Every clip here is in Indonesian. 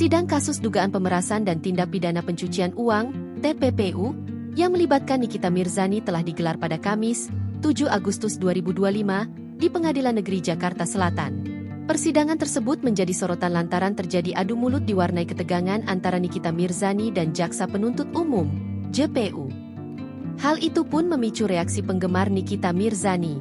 Sidang kasus dugaan pemerasan dan tindak pidana pencucian uang, TPPU, yang melibatkan Nikita Mirzani telah digelar pada Kamis, 7 Agustus 2025, di Pengadilan Negeri Jakarta Selatan. Persidangan tersebut menjadi sorotan lantaran terjadi adu mulut diwarnai ketegangan antara Nikita Mirzani dan Jaksa Penuntut Umum, JPU. Hal itu pun memicu reaksi penggemar Nikita Mirzani.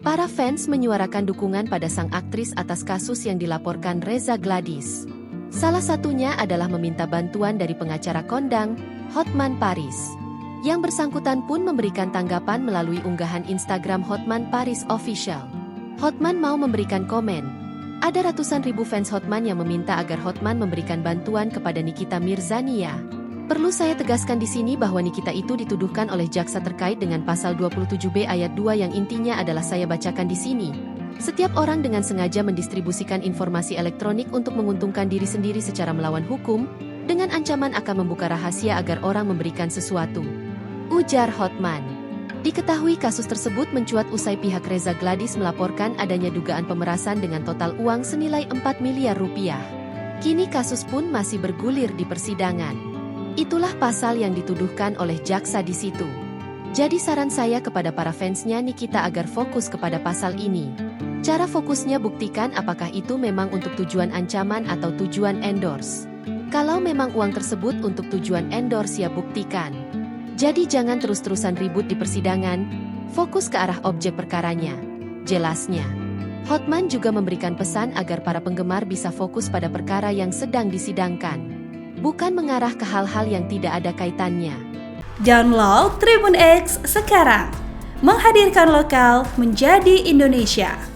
Para fans menyuarakan dukungan pada sang aktris atas kasus yang dilaporkan Reza Gladys. Salah satunya adalah meminta bantuan dari pengacara kondang, Hotman Paris. Yang bersangkutan pun memberikan tanggapan melalui unggahan Instagram Hotman Paris Official. Hotman mau memberikan komen. Ada ratusan ribu fans Hotman yang meminta agar Hotman memberikan bantuan kepada Nikita Mirzani ya. Perlu saya tegaskan di sini bahwa Nikita itu dituduhkan oleh jaksa terkait dengan pasal 27B ayat 2 yang intinya adalah saya bacakan di sini. Setiap orang dengan sengaja mendistribusikan informasi elektronik untuk menguntungkan diri sendiri secara melawan hukum, dengan ancaman akan membuka rahasia agar orang memberikan sesuatu. Ujar Hotman. Diketahui kasus tersebut mencuat usai pihak Reza Gladys melaporkan adanya dugaan pemerasan dengan total uang senilai 4 miliar rupiah. Kini kasus pun masih bergulir di persidangan. Itulah pasal yang dituduhkan oleh jaksa di situ. Jadi saran saya kepada para fansnya Nikita agar fokus kepada pasal ini. Cara fokusnya buktikan apakah itu memang untuk tujuan ancaman atau tujuan endorse. Kalau memang uang tersebut untuk tujuan endorse ya buktikan. Jadi jangan terus-terusan ribut di persidangan, fokus ke arah objek perkaranya. Jelasnya. Hotman juga memberikan pesan agar para penggemar bisa fokus pada perkara yang sedang disidangkan. Bukan mengarah ke hal-hal yang tidak ada kaitannya. Download Tribun X sekarang. Menghadirkan lokal menjadi Indonesia.